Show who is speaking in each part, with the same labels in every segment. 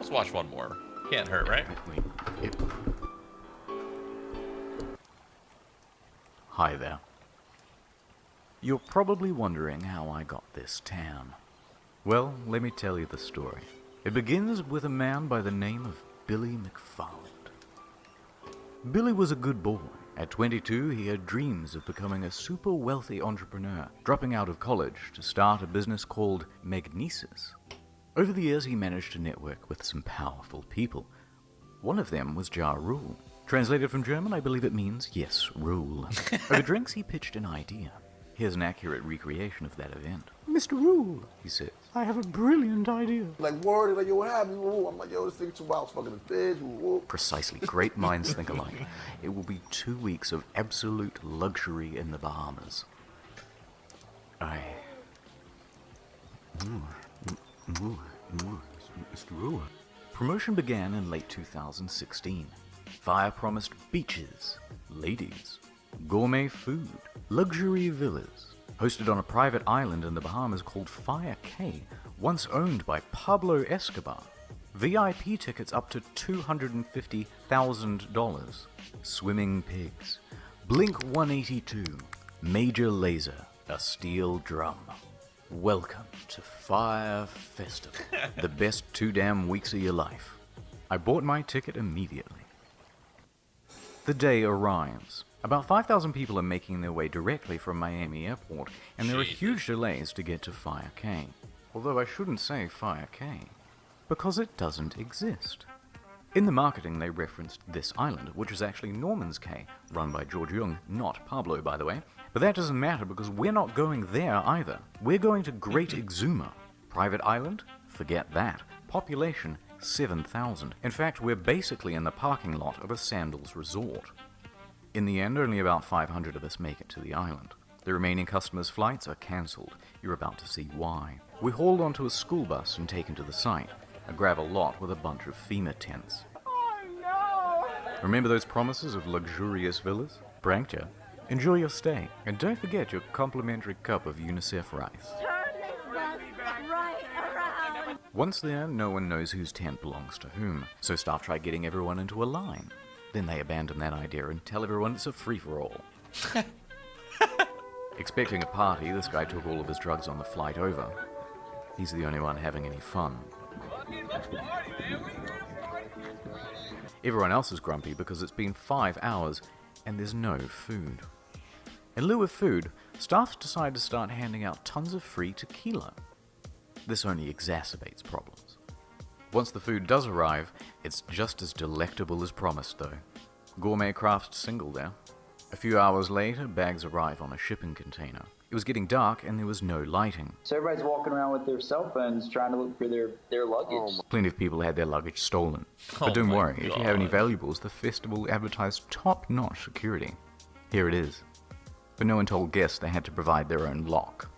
Speaker 1: Let's watch one more. Can't hurt, right?
Speaker 2: Wait. Hi there. You're probably wondering how I got this tan. Well, let me tell you the story. It begins with a man by the name of Billy McFarland. Billy was a good boy. At 22, he had dreams of becoming a super wealthy entrepreneur, dropping out of college to start a business called Magnesis. Over the years, he managed to network with some powerful people. One of them was Ja Rule. Translated from German, I believe it means, yes, rule. Over drinks, he pitched an idea. Here's an accurate recreation of that event.
Speaker 3: Mr. Rule,
Speaker 2: He says,
Speaker 3: I have a brilliant idea.
Speaker 4: Like, word, like, yo, what happened? I'm like, yo, this nigga too wild, fucking the fish.
Speaker 2: Precisely. Great minds think alike. It will be 2 weeks of absolute luxury in the Bahamas.
Speaker 4: Mr. Rule.
Speaker 2: Promotion began in late 2016. Fyre promised beaches, ladies, gourmet food, luxury villas. Hosted on a private island in the Bahamas called Fyre Cay, once owned by Pablo Escobar. VIP tickets up to $250,000. Swimming pigs. Blink 182. Major laser. A steel drum. Welcome to Fyre Festival. The best 2 damn weeks of your life. I bought my ticket immediately. The day arrives. About 5,000 people are making their way directly from Miami Airport, and there are huge delays to get to Fyre Cay. Although I shouldn't say Fyre Cay, because it doesn't exist. In the marketing, they referenced this island, which is actually Norman's Cay, run by George Jung, not Pablo, by the way. But that doesn't matter because we're not going there either. We're going to Great Exuma. Private island? Forget that. Population? 7,000. In fact, we're basically in the parking lot of a sandals resort. In the end, only about 500 of us make it to the island. The remaining customers' flights are cancelled. You're about to see why. We're hauled onto a school bus and taken to the site, a gravel lot with a bunch of FEMA tents.
Speaker 5: Oh no!
Speaker 2: Remember those promises of luxurious villas? Pranked ya? Enjoy your stay, and don't forget your complimentary cup of UNICEF rice.
Speaker 5: Turn this bus right around!
Speaker 2: Once there, no one knows whose tent belongs to whom, so staff try getting everyone into a line. Then they abandon that idea and tell everyone it's a free-for-all. Expecting a party, this guy took all of his drugs on the flight over. He's the only one having any fun. Everyone else is grumpy because it's been 5 hours and there's no food. In lieu of food, staff decide to start handing out tons of free tequila. This only exacerbates problems. Once the food does arrive, it's just as delectable as promised though. Gourmet craft single there. A few hours later, bags arrive on a shipping container. It was getting dark and there was no lighting.
Speaker 6: So everybody's walking around with their cell phones trying to look for their luggage.
Speaker 2: Plenty of people had their luggage stolen.
Speaker 1: Oh
Speaker 2: But don't
Speaker 1: my
Speaker 2: worry, if you have any
Speaker 1: God.
Speaker 2: valuables, the festival advertised top-notch security. Here it is. But no one told guests they had to provide their own lock.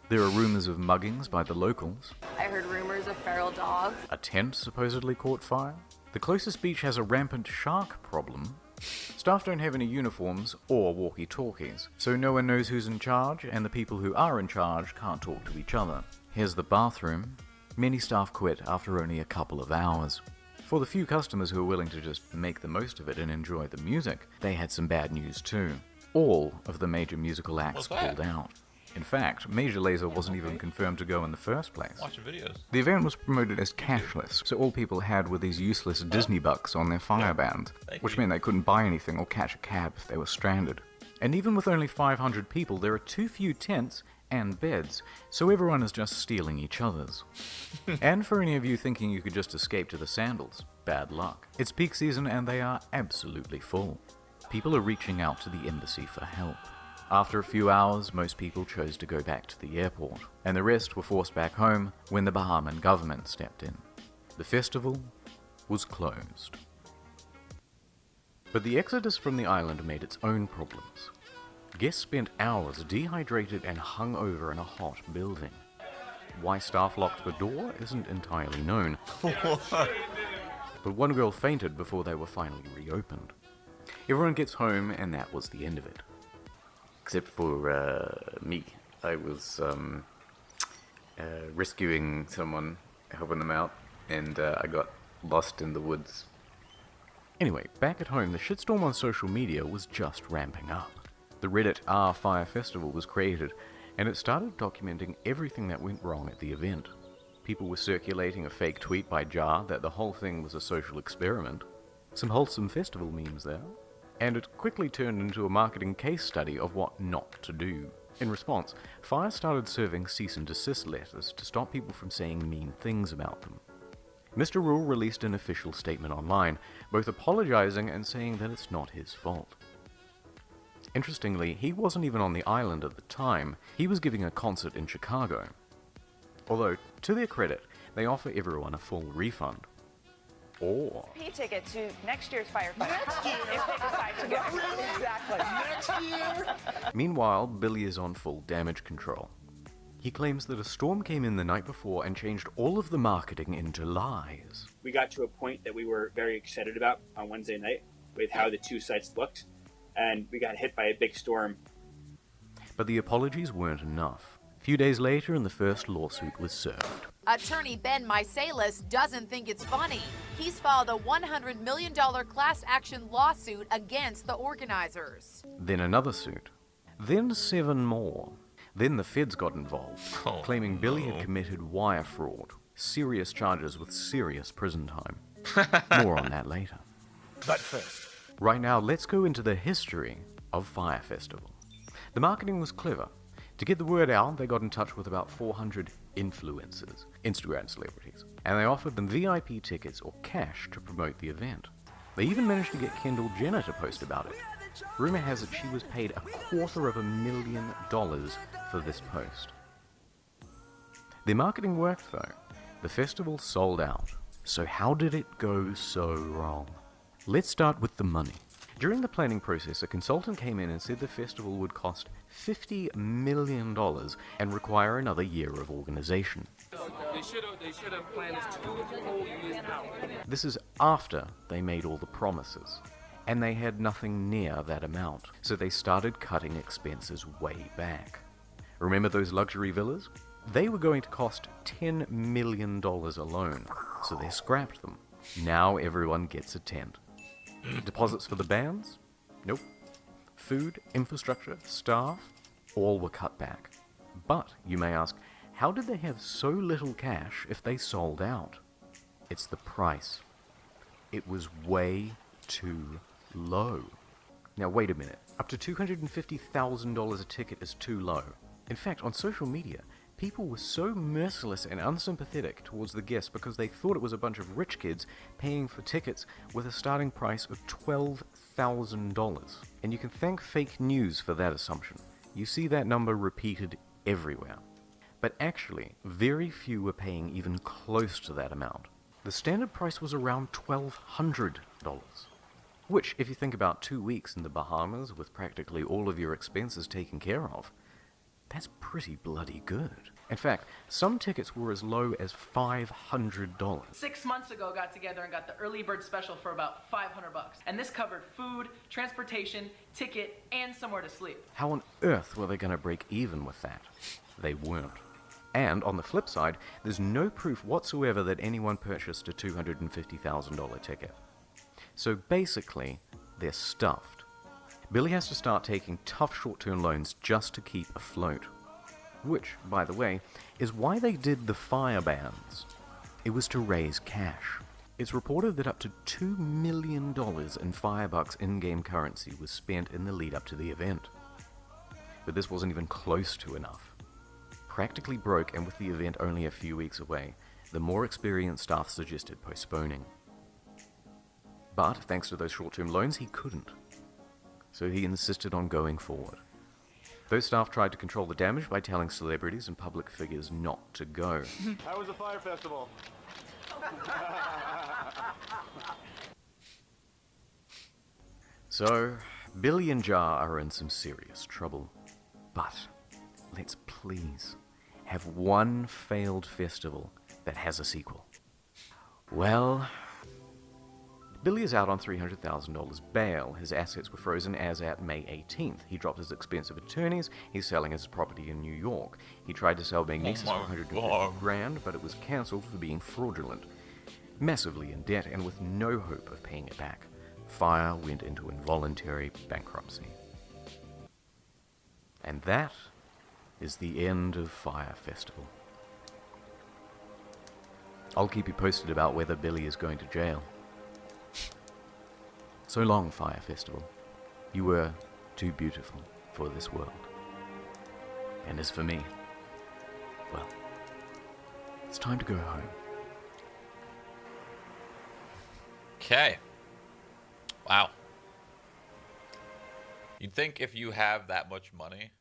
Speaker 2: There are rumors of muggings by the locals.
Speaker 7: I heard rumors of feral dogs.
Speaker 2: A tent supposedly caught fire. The closest beach has a rampant shark problem. Staff don't have any uniforms or walkie-talkies, so no one knows who's in charge, and the people who are in charge can't talk to each other. Here's the bathroom. Many staff quit after only a couple of hours. For the few customers who were willing to just make the most of it and enjoy the music, they had some bad news too. All of the major musical acts
Speaker 1: What's that?
Speaker 2: pulled out. In fact, Major Lazer wasn't even confirmed to go in the first place.
Speaker 1: Watching videos.
Speaker 2: The event was promoted as cashless, so all people had were these useless Disney bucks on their Fireband,
Speaker 1: Thank
Speaker 2: which
Speaker 1: you.
Speaker 2: meant they couldn't buy anything or catch a cab if they were stranded. And even with only 500 people, there are too few tents and beds, so everyone is just stealing each other's. And for any of you thinking you could just escape to the sandals, bad luck. It's peak season and they are absolutely full. People are reaching out to the embassy for help. After a few hours, most people chose to go back to the airport, and the rest were forced back home when the Bahamian government stepped in. The festival was closed. But the exodus from the island made its own problems. Guests spent hours dehydrated and hung over in a hot building. Why staff locked the door isn't entirely known. But one girl fainted before they were finally reopened. Everyone gets home, and that was the end of it. Except for me. I was rescuing someone, helping them out, and I got lost in the woods. Anyway, back at home, the shitstorm on social media was just ramping up. The Reddit Fyre Festival was created, and it started documenting everything that went wrong at the event. People were circulating a fake tweet by Jar that the whole thing was a social experiment. Some wholesome festival memes there. And it quickly turned into a marketing case study of what not to do. In response, Fyre started serving cease and desist letters to stop people from saying mean things about them. Mr. Rule released an official statement online, both apologizing and saying that it's not his fault. Interestingly, he wasn't even on the island at the time. He was giving a concert in Chicago. Although, to their credit, they offer everyone a full refund. Or
Speaker 8: Pay ticket to next year's Fyre Festival if they decide to go. Exactly.
Speaker 4: Next year?
Speaker 2: meanwhile, Billy is on full damage control. He claims that a storm came in the night before and changed all of the marketing into lies.
Speaker 9: We got to a point that we were very excited about on Wednesday night with how the two sites looked, and we got hit by a big storm.
Speaker 2: But the apologies weren't enough. A few days later, and the first lawsuit was served.
Speaker 10: Attorney Ben Misalis doesn't think it's funny. He's filed a $100 million class action lawsuit against the organizers.
Speaker 2: Then another suit. Then 7 more. Then the feds got involved, claiming Billy had committed wire fraud. Serious charges with serious prison time. More on that later.
Speaker 4: But first.
Speaker 2: Right now, let's go into the history of Fyre Festival. The marketing was clever. To get the word out, they got in touch with about 400 influencers, Instagram celebrities, and they offered them VIP tickets or cash to promote the event. They even managed to get Kendall Jenner to post about it. Rumor has it she was paid $250,000 for this post. Their marketing worked though. The festival sold out. So how did it go so wrong? Let's start with the money. During the planning process, a consultant came in and said the festival would cost $50 million and require another year of organization.
Speaker 11: They should have planned this 2 whole years out.
Speaker 2: This is after they made all the promises, and they had nothing near that amount, so they started cutting expenses way back. Remember those luxury villas? They were going to cost $10 million alone, so they scrapped them. Now everyone gets a tent. Deposits for the bands? Nope. Food, infrastructure, staff, all were cut back. But, you may ask, how did they have so little cash if they sold out? It's the price. It was way too low. Now wait a minute. Up to $250,000 a ticket is too low. In fact, on social media, people were so merciless and unsympathetic towards the guests because they thought it was a bunch of rich kids paying for tickets with a starting price of $12,000. And you can thank fake news for that assumption. You see that number repeated everywhere. But actually, very few were paying even close to that amount. The standard price was around $1,200. Which, if you think about 2 weeks in the Bahamas with practically all of your expenses taken care of, that's pretty bloody good. In fact, some tickets were as low as $500.
Speaker 12: 6 months ago, got together and got the early bird special for about $500. And this covered food, transportation, ticket, and somewhere to sleep.
Speaker 2: How on earth were they going to break even with that? They weren't. And on the flip side, there's no proof whatsoever that anyone purchased a $250,000 ticket. So basically, they're stuffed. Billy has to start taking tough short-term loans just to keep afloat. Which, by the way, is why they did the fire bans. It was to raise cash. It's reported that up to $2 million in Firebucks in-game currency was spent in the lead-up to the event. But this wasn't even close to enough. Practically broke, and with the event only a few weeks away, the more experienced staff suggested postponing. But, thanks to those short-term loans, he couldn't. So he insisted on going forward. Those staff tried to control the damage by telling celebrities and public figures not to go.
Speaker 11: How was the Fyre Festival?
Speaker 2: So, Billy and Jar are in some serious trouble. But, let's please have one failed festival that has a sequel. Well, Billy is out on $300,000 bail. His assets were frozen as at May 18th. He dropped his expensive attorneys. He's selling his property in New York. He tried to sell Magnesis for $150,000, but it was cancelled for being fraudulent. Massively in debt and with no hope of paying it back, Fyre went into involuntary bankruptcy. And that is the end of Fyre Festival. I'll keep you posted about whether Billy is going to jail. So long, Fyre Festival. You were too beautiful for this world. And as for me, well, it's time to go home.
Speaker 1: Okay. Wow. You'd think if you have that much money